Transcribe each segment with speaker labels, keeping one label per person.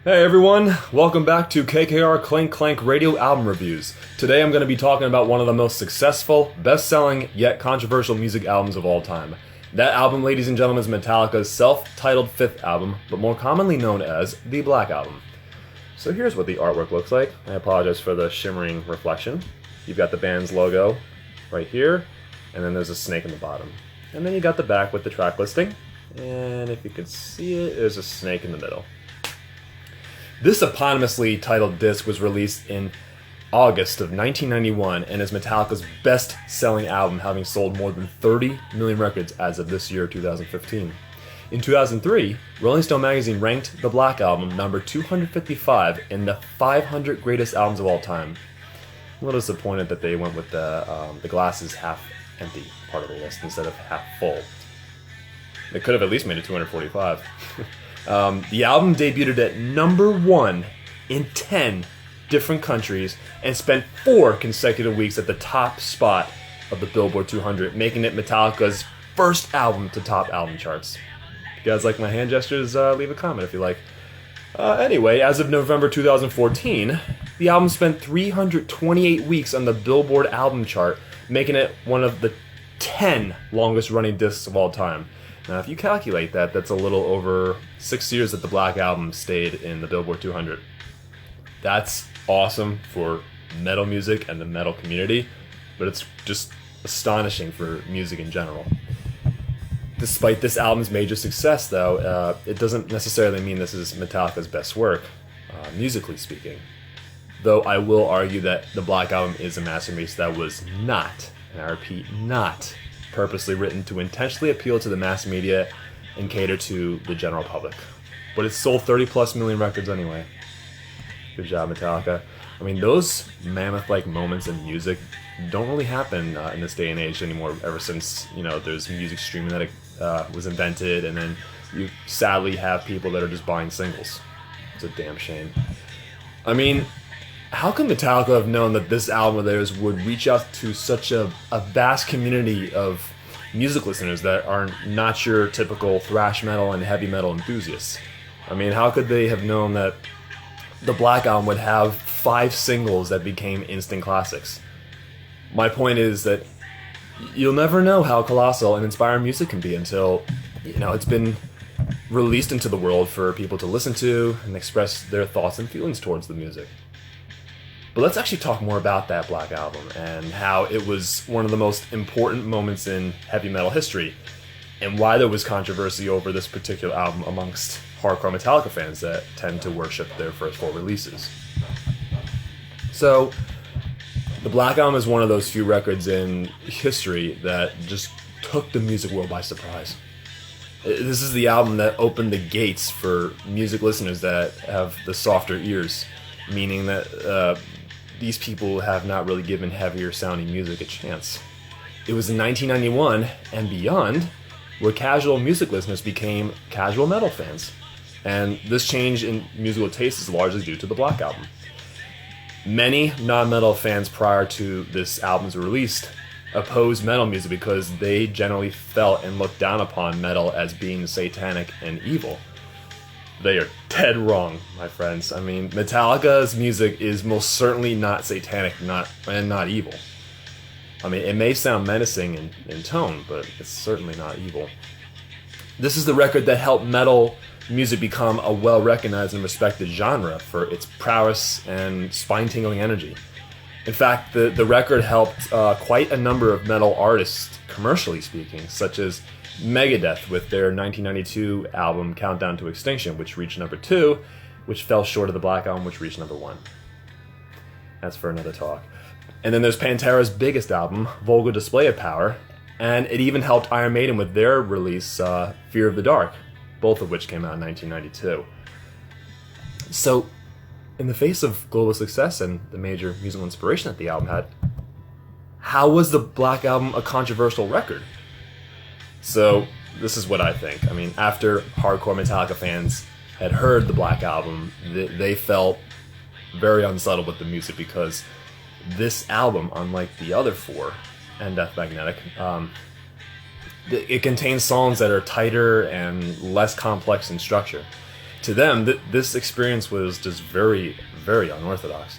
Speaker 1: Hey everyone, welcome back to KKR Clank Clank Radio Album Reviews. Today I'm going to be talking about one of the most successful, best-selling, yet controversial music albums of all time. That album, ladies and gentlemen, is Metallica's self-titled fifth album, but more commonly known as the Black Album. So here's what the artwork looks like. I apologize for the shimmering reflection. You've got the band's logo right here, and then there's a snake in the bottom. And then you got the back with the track listing, and if you can see it, there's a snake in the middle. This eponymously titled disc was released in August of 1991 and is Metallica's best-selling album, having sold more than 30 million records as of this year, 2015. In 2003, Rolling Stone magazine ranked the Black Album number 255 in the 500 greatest albums of all time. I'm a little disappointed that they went with the glasses half empty part of the list instead of half full. They could have at least made it 245. The album debuted at number 1 in 10 different countries and spent 4 consecutive weeks at the top spot of the Billboard 200, making it Metallica's first album to top album charts. If you guys like my hand gestures, leave a comment if you like. Anyway, as of November 2014, the album spent 328 weeks on the Billboard album chart, making it one of the 10 longest running discs of all time. Now, if you calculate that, that's a little over 6 years that the Black Album stayed in the Billboard 200. That's awesome for metal music and the metal community, but it's just astonishing for music in general. Despite this album's major success, though, it doesn't necessarily mean this is Metallica's best work, musically speaking. Though I will argue that the Black Album is a masterpiece that was not, and I repeat, not purposely written to intentionally appeal to the mass media and cater to the general public. But it sold 30 plus million records anyway. Good job, Metallica. I mean, those mammoth-like moments in music don't really happen in this day and age anymore, ever since, there's music streaming that was invented, and then you sadly have people that are just buying singles. It's a damn shame. I mean, how could Metallica have known that this album of theirs would reach out to such a vast community of music listeners that are not your typical thrash metal and heavy metal enthusiasts? I mean, how could they have known that the Black Album would have 5 singles that became instant classics? My point is that you'll never know how colossal and inspiring music can be until, it's been released into the world for people to listen to and express their thoughts and feelings towards the music. But let's actually talk more about that Black Album and how it was one of the most important moments in heavy metal history, and why there was controversy over this particular album amongst hardcore Metallica fans that tend to worship their first 4 releases. So, the Black Album is one of those few records in history that just took the music world by surprise. This is the album that opened the gates for music listeners that have the softer ears, meaning that these people have not really given heavier sounding music a chance. It was in 1991 and beyond where casual music listeners became casual metal fans. And this change in musical taste is largely due to the Black Album. Many non-metal fans prior to this album's release opposed metal music because they generally felt and looked down upon metal as being satanic and evil. They are dead wrong, my friends. I mean, Metallica's music is most certainly not satanic, not evil. I mean, it may sound menacing in tone, but it's certainly not evil. This is the record that helped metal music become a well-recognized and respected genre for its prowess and spine-tingling energy. In fact, the record helped quite a number of metal artists, commercially speaking, such as Megadeth with their 1992 album Countdown to Extinction, which reached number 2, which fell short of the Black Album, which reached number 1. That's for another talk. And then there's Pantera's biggest album, Vulgar Display of Power, and it even helped Iron Maiden with their release, Fear of the Dark, both of which came out in 1992. So, in the face of global success and the major musical inspiration that the album had, how was the Black Album a controversial record? So, this is what I think. I mean, after hardcore Metallica fans had heard the Black Album, they felt very unsettled with the music because this album, unlike the other 4, and Death Magnetic, it contains songs that are tighter and less complex in structure. To them, this experience was just very, very unorthodox.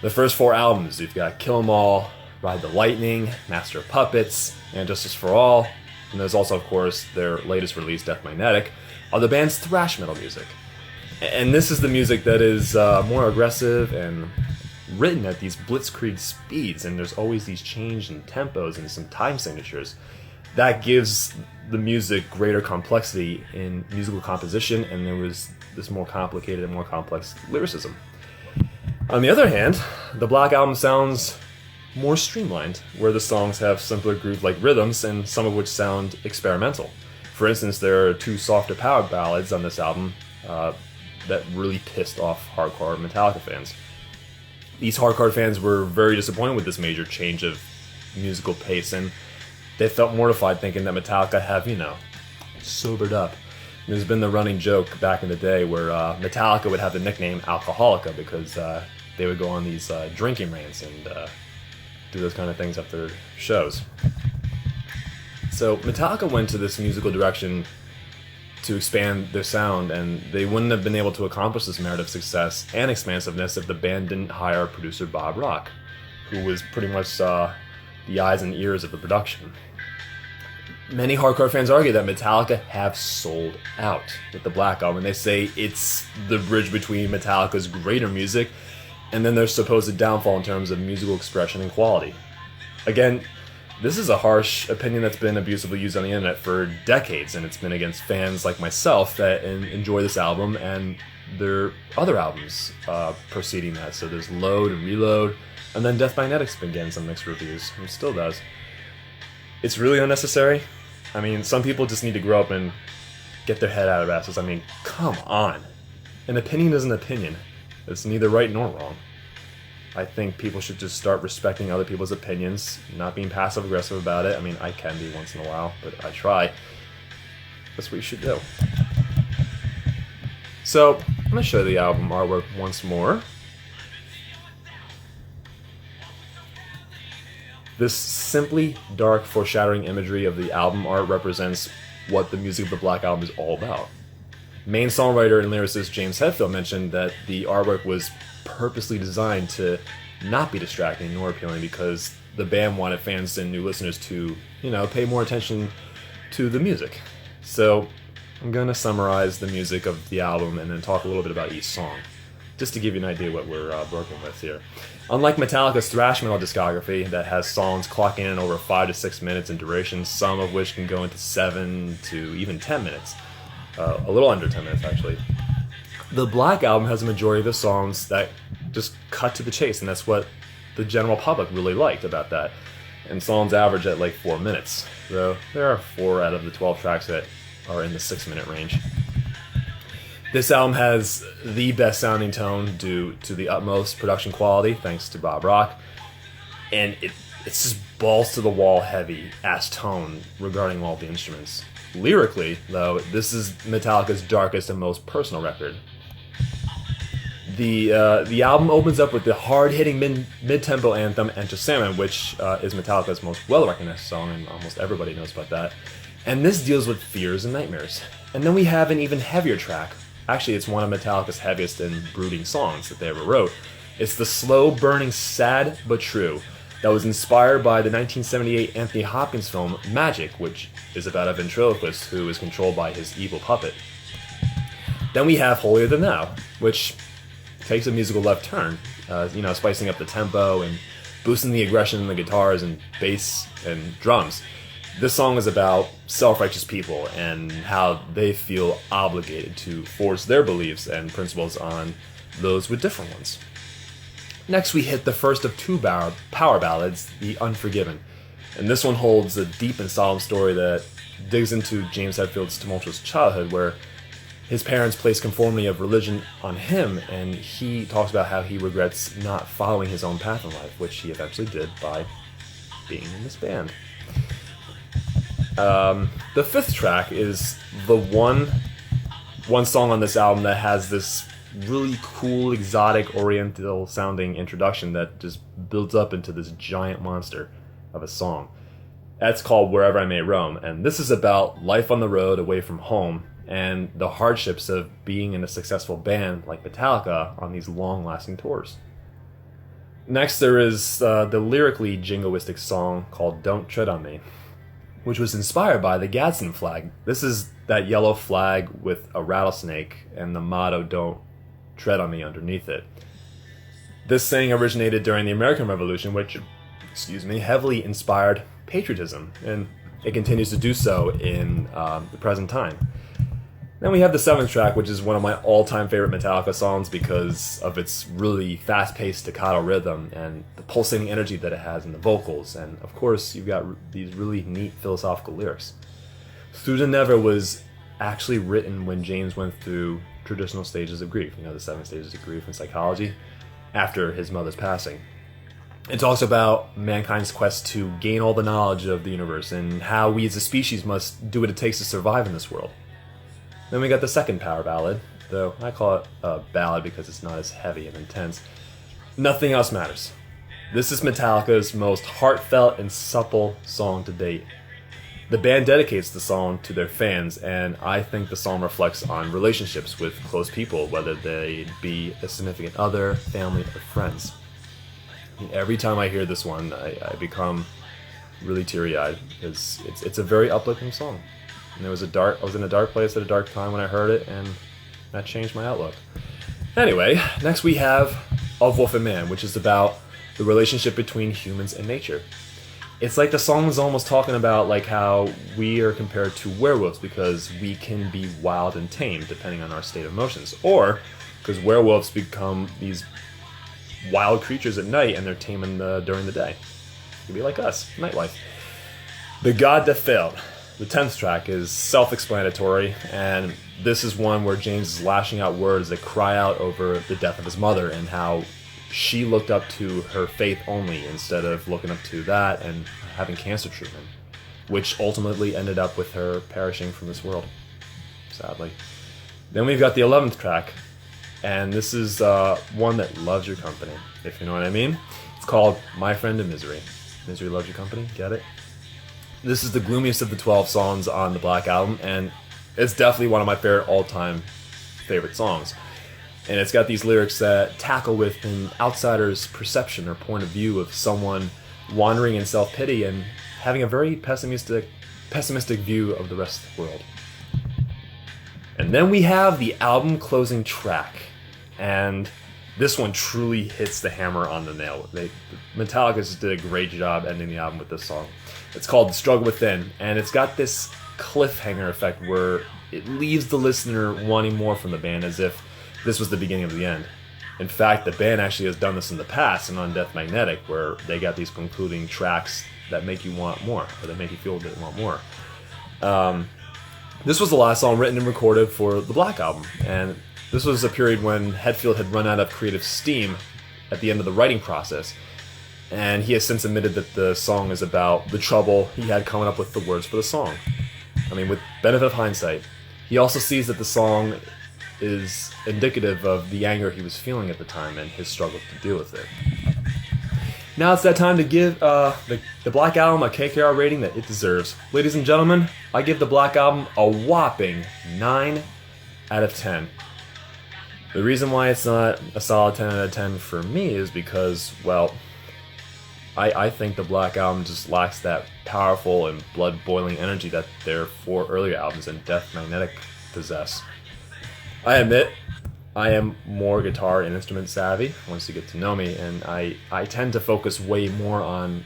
Speaker 1: The first 4 albums, you've got Kill 'Em All, Ride the Lightning, Master of Puppets, and Justice for All, and there's also, of course, their latest release, Death Magnetic, are the band's thrash metal music. And this is the music that is more aggressive and written at these blitzkrieg speeds, and there's always these change in tempos and some time signatures. That gives the music greater complexity in musical composition, and there was this more complicated and more complex lyricism. On the other hand, the Black Album sounds more streamlined, where the songs have simpler groove-like rhythms, and some of which sound experimental. For instance, there are 2 softer power ballads on this album that really pissed off hardcore Metallica fans. These hardcore fans were very disappointed with this major change of musical pace, and they felt mortified thinking that Metallica have, sobered up. There's been the running joke back in the day where Metallica would have the nickname Alcoholica because they would go on these drinking rants and do those kind of things after shows. So Metallica went to this musical direction to expand their sound, and they wouldn't have been able to accomplish this merit of success and expansiveness if the band didn't hire producer Bob Rock, who was pretty much the eyes and ears of the production. Many hardcore fans argue that Metallica have sold out with the Black Album, and they say it's the bridge between Metallica's greater music and then their supposed downfall in terms of musical expression and quality. Again, this is a harsh opinion that's been abusively used on the internet for decades, and it's been against fans like myself that enjoy this album and their other albums preceding that. So there's Load and Reload, and then Death Magnetic's been getting some mixed reviews, and still does. It's really unnecessary. I mean, some people just need to grow up and get their head out of asses. I mean, come on. An opinion is an opinion. It's neither right nor wrong. I think people should just start respecting other people's opinions, not being passive-aggressive about it. I mean, I can be once in a while, but I try. That's what you should do. So, I'm going to show you the album artwork once more. This simply dark, foreshadowing imagery of the album art represents what the music of the Black Album is all about. Main songwriter and lyricist James Hetfield mentioned that the artwork was purposely designed to not be distracting nor appealing because the band wanted fans and new listeners to, pay more attention to the music. So I'm going to summarize the music of the album and then talk a little bit about each song, just to give you an idea what we're working with here. Unlike Metallica's thrash metal discography that has songs clocking in over 5 to 6 minutes in duration, some of which can go into 7 to even 10 minutes, a little under 10 minutes actually, the Black Album has a majority of the songs that just cut to the chase, and that's what the general public really liked about that. And songs average at like 4 minutes, though there are 4 out of the 12 tracks that are in the 6-minute range. This album has the best sounding tone due to the utmost production quality, thanks to Bob Rock, and it's just balls to the wall heavy ass tone regarding all the instruments. Lyrically, though, this is Metallica's darkest and most personal record. The album opens up with the hard-hitting mid-tempo anthem Enter Sandman, which is Metallica's most well-recognized song, and almost everybody knows about that. And this deals with fears and nightmares. And then we have an even heavier track. Actually, it's one of Metallica's heaviest and brooding songs that they ever wrote. It's the slow-burning Sad But True that was inspired by the 1978 Anthony Hopkins film Magic, which is about a ventriloquist who is controlled by his evil puppet. Then we have Holier Than Thou, which takes a musical left turn, spicing up the tempo and boosting the aggression in the guitars and bass and drums. This song is about self-righteous people and how they feel obligated to force their beliefs and principles on those with different ones. Next, we hit the first of 2 power ballads, The Unforgiven. And this one holds a deep and solemn story that digs into James Hetfield's tumultuous childhood, where his parents place conformity of religion on him, and he talks about how he regrets not following his own path in life, which he eventually did by being in this band. The 5th track is the one song on this album that has this really cool, exotic, oriental sounding introduction that just builds up into this giant monster of a song. That's called Wherever I May Roam, and this is about life on the road away from home and the hardships of being in a successful band like Metallica on these long-lasting tours. Next, there is the lyrically jingoistic song called Don't Tread on Me, which was inspired by the Gadsden flag. This is that yellow flag with a rattlesnake and the motto, "Don't tread on me," underneath it. This saying originated during the American Revolution, which, heavily inspired patriotism, and it continues to do so in the present time. Then we have the 7th track, which is one of my all-time favorite Metallica songs because of its really fast-paced staccato rhythm and the pulsating energy that it has in the vocals. And of course, you've got these really neat philosophical lyrics. Through the Never was actually written when James went through traditional stages of grief, the 7 stages of grief in psychology, after his mother's passing. It talks about mankind's quest to gain all the knowledge of the universe and how we as a species must do what it takes to survive in this world. Then we got the 2nd power ballad, though I call it a ballad because it's not as heavy and intense. Nothing Else Matters. This is Metallica's most heartfelt and supple song to date. The band dedicates the song to their fans, and I think the song reflects on relationships with close people, whether they be a significant other, family, or friends. Every time I hear this one, I become really teary-eyed because it's a very uplifting song. And I was in a dark place at a dark time when I heard it, and that changed my outlook. Anyway, next we have Of Wolf and Man, which is about the relationship between humans and nature. It's like the song is almost talking about like how we are compared to werewolves because we can be wild and tame depending on our state of emotions, or because werewolves become these wild creatures at night and they're tame during the day. It could be like us, nightlife. The God That Failed. The 10th track is self-explanatory, and this is one where James is lashing out words that cry out over the death of his mother and how she looked up to her faith only instead of looking up to that and having cancer treatment, which ultimately ended up with her perishing from this world, sadly. Then we've got the 11th track, and this is one that loves your company, if you know what I mean. It's called My Friend in Misery. Misery loves your company, get it? This is the gloomiest of the 12 songs on the Black Album, and it's definitely one of my all-time favorite songs. And it's got these lyrics that tackle with an outsider's perception or point of view of someone wandering in self-pity and having a very pessimistic view of the rest of the world. And then we have the album closing track, and this one truly hits the hammer on the nail. Metallica just did a great job ending the album with this song. It's called The Struggle Within, and it's got this cliffhanger effect where it leaves the listener wanting more from the band as if this was the beginning of the end. In fact, the band actually has done this in the past and on Death Magnetic, where they got these concluding tracks that make you want more, or that make you feel that you want more. This was the last song written and recorded for the Black Album, and this was a period when Hetfield had run out of creative steam at the end of the writing process, and he has since admitted that the song is about the trouble he had coming up with the words for the song. I mean, with benefit of hindsight, he also sees that the song is indicative of the anger he was feeling at the time and his struggle to deal with it. Now it's that time to give the Black Album a KKR rating that it deserves. Ladies and gentlemen, I give the Black Album a whopping 9 out of 10. The reason why it's not a solid 10 out of 10 for me is because, well, I think the Black Album just lacks that powerful and blood-boiling energy that their 4 earlier albums and Death Magnetic possess. I admit, I am more guitar and instrument savvy once you get to know me, and I tend to focus way more on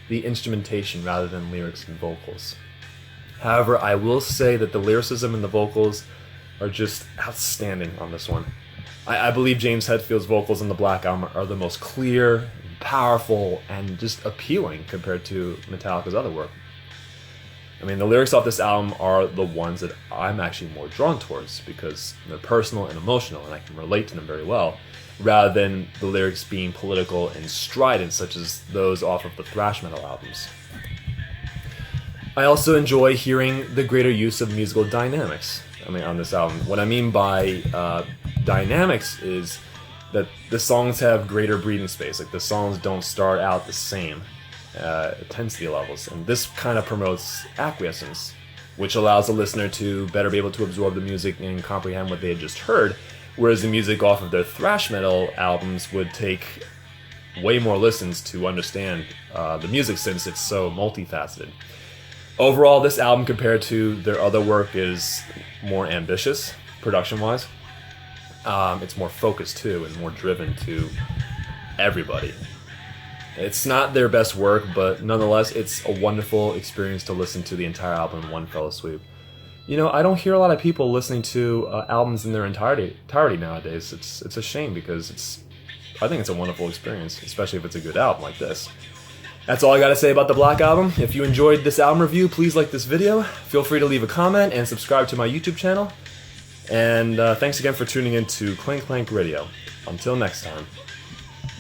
Speaker 1: the instrumentation rather than lyrics and vocals. However, I will say that the lyricism and the vocals are just outstanding on this one. I believe James Hetfield's vocals on the Black Album are the most clear, powerful, and just appealing compared to Metallica's other work. I mean, the lyrics off this album are the ones that I'm actually more drawn towards because they're personal and emotional, and I can relate to them very well, rather than the lyrics being political and strident, such as those off of the thrash metal albums. I also enjoy hearing the greater use of musical dynamics on this album. What I mean by dynamics is that the songs have greater breathing space. Like, the songs don't start out the same intensity levels, and this kind of promotes acquiescence which allows the listener to better be able to absorb the music and comprehend what they had just heard, whereas the music off of their thrash metal albums would take way more listens to understand the music, since it's so multifaceted. Overall, this album compared to their other work is more ambitious production-wise. It's more focused too, and more driven to everybody. It's not their best work, but nonetheless, it's a wonderful experience to listen to the entire album in one fell swoop. You know, I don't hear a lot of people listening to albums in their entirety nowadays. It's a shame, because I think it's a wonderful experience, especially if it's a good album like this. That's all I gotta say about the Black Album. If you enjoyed this album review, please like this video. Feel free to leave a comment and subscribe to my YouTube channel. And thanks again for tuning in to Clank Clank Radio. Until next time.